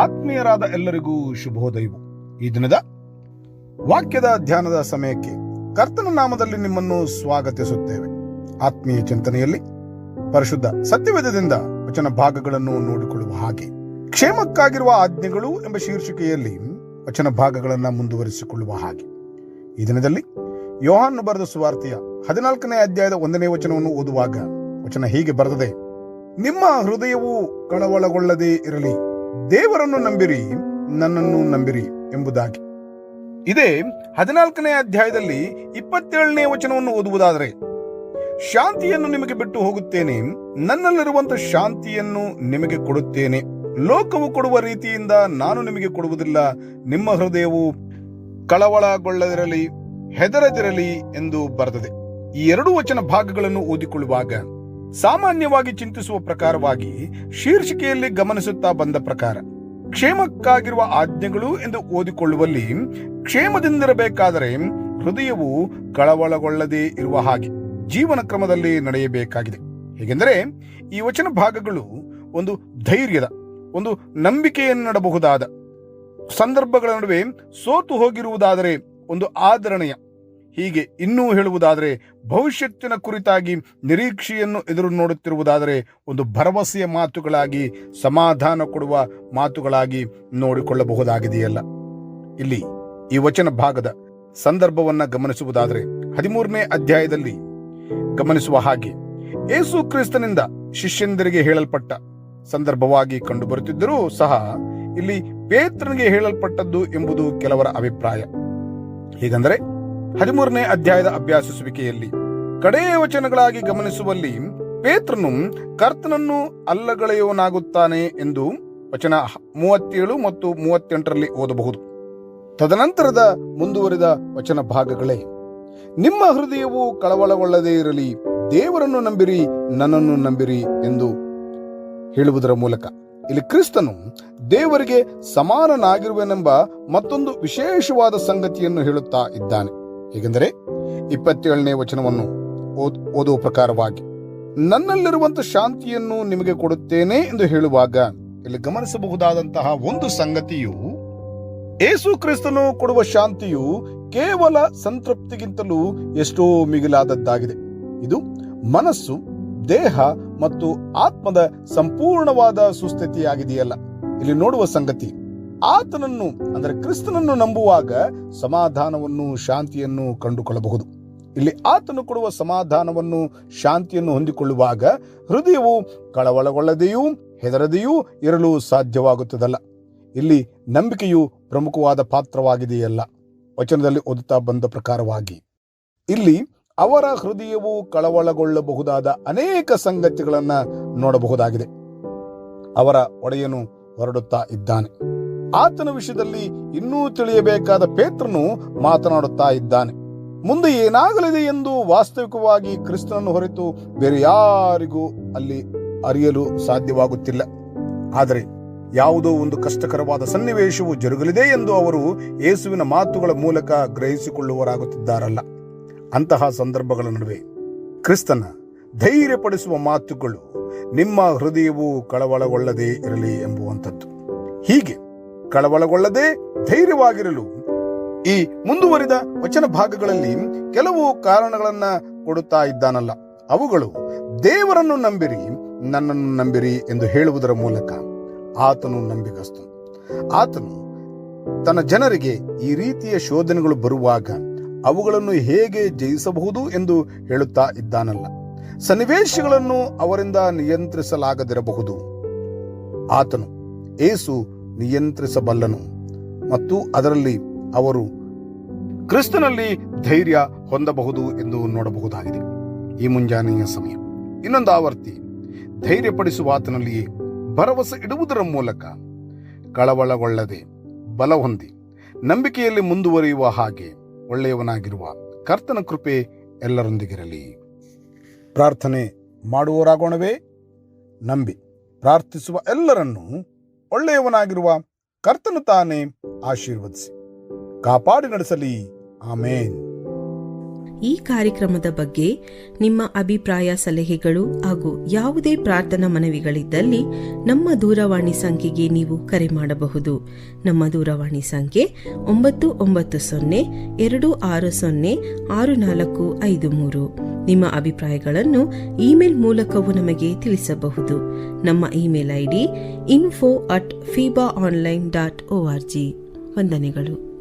ಆತ್ಮೀಯರಾದ ಎಲ್ಲರಿಗೂ ಶುಭೋದಯವು. ಈ ದಿನದ ವಾಕ್ಯದ ಧ್ಯಾನದ ಸಮಯಕ್ಕೆ ಕರ್ತನ ನಾಮದಲ್ಲಿ ನಿಮ್ಮನ್ನು ಸ್ವಾಗತಿಸುತ್ತೇವೆ. ಆತ್ಮೀಯ ಚಿಂತನೆಯಲ್ಲಿ ಪರಿಶುದ್ಧ ಸತ್ಯವೇದದಿಂದ ವಚನ ಭಾಗಗಳನ್ನು ನೋಡಿಕೊಳ್ಳುವ ಹಾಗೆ ಕ್ಷೇಮಕ್ಕಾಗಿರುವ ಆಜ್ಞೆಗಳು ಎಂಬ ಶೀರ್ಷಿಕೆಯಲ್ಲಿ ವಚನ ಭಾಗಗಳನ್ನು ಮುಂದುವರಿಸಿಕೊಳ್ಳುವ ಹಾಗೆ ಈ ದಿನದಲ್ಲಿ ಯೋಹಾನ ಬರೆದ ಸುವಾರ್ತೆಯ 14ನೇ ಅಧ್ಯಾಯದ 1ನೇ ವಚನವನ್ನು ಓದುವಾಗ ವಚನ ಹೀಗೆ ಬರೆದಿದೆ: ನಿಮ್ಮ ಹೃದಯವು ಕಳವಳಗೊಳ್ಳದೇ ಇರಲಿ, ದೇವರನ್ನು ನಂಬಿರಿ, ನನ್ನನ್ನು ನಂಬಿರಿ ಎಂಬುದಾಗಿ. ಇದೇ 14ನೇ ಅಧ್ಯಾಯದಲ್ಲಿ 27ನೇ ವಚನವನ್ನು ಓದುವುದಾದರೆ, ಶಾಂತಿಯನ್ನು ನಿಮಗೆ ಬಿಟ್ಟು ಹೋಗುತ್ತೇನೆ, ನನ್ನಲ್ಲಿರುವಂತ ಶಾಂತಿಯನ್ನು ನಿಮಗೆ ಕೊಡುತ್ತೇನೆ, ಲೋಕವು ಕೊಡುವ ರೀತಿಯಿಂದ ನಾನು ನಿಮಗೆ ಕೊಡುವುದಿಲ್ಲ, ನಿಮ್ಮ ಹೃದಯವು ಕಳವಳಗೊಳ್ಳದಿರಲಿ, ಹೆದರದಿರಲಿ ಎಂದು ಬರೆದಿದೆ. ಈ ಎರಡು ವಚನ ಭಾಗಗಳನ್ನು ಓದಿಕೊಳ್ಳುವಾಗ ಸಾಮಾನ್ಯವಾಗಿ ಚಿಂತಿಸುವ ಪ್ರಕಾರವಾಗಿ ಶೀರ್ಷಿಕೆಯಲ್ಲಿ ಗಮನಿಸುತ್ತಾ ಬಂದ ಪ್ರಕಾರ ಕ್ಷೇಮಕ್ಕಾಗಿರುವ ಆಜ್ಞೆಗಳು ಎಂದು ಓದಿಕೊಳ್ಳುವಲ್ಲಿ ಕ್ಷೇಮದಿಂದಿರಬೇಕಾದರೆ ಹೃದಯವು ಕಳವಳಗೊಳ್ಳದೇ ಇರುವ ಹಾಗೆ ಜೀವನ ಕ್ರಮದಲ್ಲಿ ನಡೆಯಬೇಕಾಗಿದೆ. ಹೇಗೆಂದರೆ ಈ ವಚನ ಭಾಗಗಳು ಒಂದು ಧೈರ್ಯದ, ಒಂದು ನಂಬಿಕೆಯನ್ನು ನೀಡಬಹುದಾದ, ಸಂದರ್ಭಗಳ ನಡುವೆ ಸೋತು ಹೋಗಿರುವುದಾದರೆ ಒಂದು ಆದರಣೆಯ, ಹೀಗೆ ಇನ್ನೂ ಹೇಳುವುದಾದರೆ ಭವಿಷ್ಯತ್ತಿನ ಕುರಿತಾಗಿ ನಿರೀಕ್ಷೆಯನ್ನು ಎದುರು ನೋಡುತ್ತಿರುವುದಾದರೆ ಒಂದು ಭರವಸೆಯ ಮಾತುಗಳಾಗಿ, ಸಮಾಧಾನ ಕೊಡುವ ಮಾತುಗಳಾಗಿ ನೋಡಿಕೊಳ್ಳಬಹುದಾಗಿದೆಯಲ್ಲ. ಇಲ್ಲಿ ಈ ವಚನ ಭಾಗದ ಸಂದರ್ಭವನ್ನ ಗಮನಿಸುವುದಾದರೆ 13ನೇ ಅಧ್ಯಾಯದಲ್ಲಿ ಗಮನಿಸುವ ಹಾಗೆ ಯೇಸು ಕ್ರಿಸ್ತನಿಂದ ಶಿಷ್ಯಂದರಿಗೆ ಹೇಳಲ್ಪಟ್ಟ ಸಂದರ್ಭವಾಗಿ ಕಂಡು ಬರುತ್ತಿದ್ದರೂ ಸಹ ಇಲ್ಲಿ ಪೇತ್ರನಿಗೆ ಹೇಳಲ್ಪಟ್ಟದ್ದು ಎಂಬುದು ಕೆಲವರ ಅಭಿಪ್ರಾಯ. ಹೀಗಂದರೆ 13ನೇ ಅಧ್ಯಾಯದ ಅಭ್ಯಾಸಿಸುವಿಕೆಯಲ್ಲಿ ಕಡೆಯ ವಚನಗಳಾಗಿ ಗಮನಿಸುವಲ್ಲಿ ಪೇತ್ರನು ಕರ್ತನನ್ನು ಅಲ್ಲಗಳೆಯುವನಾಗುತ್ತಾನೆ ಎಂದು ವಚನ 37 ಮತ್ತು 38ರಲ್ಲಿ ಓದಬಹುದು. ತದನಂತರದ ಮುಂದುವರಿದ ವಚನ ಭಾಗಗಳೇ, ನಿಮ್ಮ ಹೃದಯವು ಕಳವಳಗೊಳ್ಳದೇ ಇರಲಿ, ದೇವರನ್ನು ನಂಬಿರಿ, ನನ್ನನ್ನು ನಂಬಿರಿ ಎಂದು ಹೇಳುವುದರ ಮೂಲಕ ಇಲ್ಲಿ ಕ್ರಿಸ್ತನು ದೇವರಿಗೆ ಸಮಾನನಾಗಿರುವನೆಂಬ ಮತ್ತೊಂದು ವಿಶೇಷವಾದ ಸಂಗತಿಯನ್ನು ಹೇಳುತ್ತಾ ಇದ್ದಾನೆ. ಹೇಗೆಂದರೆ 27ನೇ ವಚನವನ್ನು ಓದುವ ಪ್ರಕಾರವಾಗಿ ನನ್ನಲ್ಲಿರುವಂತ ಶಾಂತಿಯನ್ನು ನಿಮಗೆ ಕೊಡುತ್ತೇನೆ ಎಂದು ಹೇಳುವಾಗ ಇಲ್ಲಿ ಗಮನಿಸಬಹುದಾದಂತಹ ಒಂದು ಸಂಗತಿಯು, ಯೇಸು ಕ್ರಿಸ್ತನು ಕೊಡುವ ಶಾಂತಿಯು ಕೇವಲ ಸಂತೃಪ್ತಿಗಿಂತಲೂ ಎಷ್ಟೋ ಮಿಗಿಲಾದದ್ದಾಗಿದೆ. ಇದು ಮನಸ್ಸು, ದೇಹ ಮತ್ತು ಆತ್ಮದ ಸಂಪೂರ್ಣವಾದ ಸುಸ್ಥಿತಿಯಾಗಿದೆಯಲ್ಲ. ಇಲ್ಲಿ ನೋಡುವ ಸಂಗತಿ, ಆತನನ್ನು ಅಂದರೆ ಕ್ರಿಸ್ತನನ್ನು ನಂಬುವಾಗ ಸಮಾಧಾನವನ್ನು, ಶಾಂತಿಯನ್ನು ಕಂಡುಕೊಳ್ಳಬಹುದು. ಇಲ್ಲಿ ಆತನು ಕೊಡುವ ಸಮಾಧಾನವನ್ನು, ಶಾಂತಿಯನ್ನು ಹೊಂದಿಕೊಳ್ಳುವಾಗ ಹೃದಯವು ಕಳವಳಗೊಳ್ಳದೆಯೂ ಹೆದರದೆಯೂ ಇರಲು ಸಾಧ್ಯವಾಗುತ್ತದಲ್ಲ. ಇಲ್ಲಿ ನಂಬಿಕೆಯು ಪ್ರಮುಖವಾದ ಪಾತ್ರವಾಗಿದೆಯಲ್ಲ. ವಚನದಲ್ಲಿ ಓದುತ್ತಾ ಬಂದ ಪ್ರಕಾರವಾಗಿ ಇಲ್ಲಿ ಅವರ ಹೃದಯವು ಕಳವಳಗೊಳ್ಳಬಹುದಾದ ಅನೇಕ ಸಂಗತಿಗಳನ್ನ ನೋಡಬಹುದಾಗಿದೆ. ಅವರ ಒಡೆಯನು ಹೊರಡುತ್ತಾ ಇದ್ದಾನೆ. ಆತನ ವಿಷಯದಲ್ಲಿ ಇನ್ನೂ ತಿಳಿಯಬೇಕಾದ ಪೇತ್ರನು ಮಾತನಾಡುತ್ತಾ ಇದ್ದಾನೆ. ಮುಂದೆ ಏನಾಗಲಿದೆ ಎಂದು ವಾಸ್ತವಿಕವಾಗಿ ಕ್ರಿಸ್ತನನ್ನು ಹೊರತು ಬೇರೆ ಯಾರಿಗೂ ಅಲ್ಲಿ ಅರಿಯಲು ಸಾಧ್ಯವಾಗುತ್ತಿಲ್ಲ. ಆದರೆ ಯಾವುದೋ ಒಂದು ಕಷ್ಟಕರವಾದ ಸನ್ನಿವೇಶವು ಜರುಗಲಿದೆ ಎಂದು ಅವರು ಯೇಸುವಿನ ಮಾತುಗಳ ಮೂಲಕ ಗ್ರಹಿಸಿಕೊಳ್ಳುವರಾಗುತ್ತಿದ್ದಾರಲ್ಲ. ಅಂತಹ ಸಂದರ್ಭಗಳ ನಡುವೆ ಕ್ರಿಸ್ತನ ಧೈರ್ಯಪಡಿಸುವ ಮಾತುಗಳು, ನಿಮ್ಮ ಹೃದಯವು ಕಳವಳಗೊಳ್ಳದೇ ಇರಲಿ ಎಂಬುವಂಥದ್ದು. ಹೀಗೆ ಕಳವಳಗೊಳ್ಳದೆ ಧೈರ್ಯವಾಗಿರಲು ಈ ಮುಂದುವರಿದ ವಚನ ಭಾಗಗಳಲ್ಲಿ ಕೆಲವು ಕಾರಣಗಳನ್ನ ಕೊಡುತ್ತಾ ಇದ್ದಾನಲ್ಲ. ಅವುಗಳು ದೇವರನ್ನು ನಂಬಿರಿ, ನನ್ನನ್ನು ನಂಬಿರಿ ಎಂದು ಹೇಳುವುದರ ಮೂಲಕ ಆತನು ನಂಬಿಗಸ್ತನು. ಆತನು ತನ್ನ ಜನರಿಗೆ ಈ ರೀತಿಯ ಶೋಧನೆಗಳು ಬರುವಾಗ ಅವುಗಳನ್ನು ಹೇಗೆ ಜಯಿಸಬಹುದು ಎಂದು ಹೇಳುತ್ತಾ ಇದ್ದಾನಲ್ಲ. ಸನ್ನಿವೇಶಗಳನ್ನು ಅವರಿಂದ ನಿಯಂತ್ರಿಸಲಾಗದಿರಬಹುದು. ಆತನು ಯೇಸು ನಿಯಂತ್ರಿಸಬಲ್ಲನು ಮತ್ತು ಅದರಲ್ಲಿ ಅವರು ಕ್ರಿಸ್ತನಲ್ಲಿ ಧೈರ್ಯ ಹೊಂದಬಹುದು ಎಂದು ನೋಡಬಹುದಾಗಿದೆ. ಈ ಮುಂಜಾನೆಯ ಸಮಯ ಇನ್ನೊಂದು ಆವರ್ತಿ ಧೈರ್ಯಪಡಿಸುವ ಆತನಲ್ಲಿಯೇ ಭರವಸೆ ಇಡುವುದರ ಮೂಲಕ ಕಳವಳಗೊಳ್ಳದೆ ಬಲ ಹೊಂದಿ ನಂಬಿಕೆಯಲ್ಲಿ ಮುಂದುವರಿಯುವ ಹಾಗೆ ಒಳ್ಳೆಯವನಾಗಿರುವ ಕರ್ತನ ಕೃಪೆ ಎಲ್ಲರೊಂದಿಗಿರಲಿ. ಪ್ರಾರ್ಥನೆ ಮಾಡುವವರಾಗೋಣವೇ. ನಂಬಿ ಪ್ರಾರ್ಥಿಸುವ ಎಲ್ಲರನ್ನೂ ಒಳ್ಳೆಯವನಾಗಿರುವ ಕರ್ತನು ತಾನೇ ಆಶೀರ್ವದಿಸಿ ಕಾಪಾಡಿ ನಡೆಸಲಿ. ಆಮೇನ್. ಈ ಕಾರ್ಯಕ್ರಮದ ಬಗ್ಗೆ ನಿಮ್ಮ ಅಭಿಪ್ರಾಯ, ಸಲಹೆಗಳು ಹಾಗೂ ಯಾವುದೇ ಪ್ರಾರ್ಥನಾ ಮನವಿಗಳಿದ್ದಲ್ಲಿ ನಮ್ಮ ದೂರವಾಣಿ ಸಂಖ್ಯೆಗೆ ನೀವು ಕರೆ ಮಾಡಬಹುದು. ನಮ್ಮ ದೂರವಾಣಿ ಸಂಖ್ಯೆ 9902606453. ನಿಮ್ಮ ಅಭಿಪ್ರಾಯಗಳನ್ನು ಇಮೇಲ್ ಮೂಲಕವೂ ನಮಗೆ ತಿಳಿಸಬಹುದು. ನಮ್ಮ ಇಮೇಲ್ ID info@fibaonline.org. ವಂದನೆಗಳು.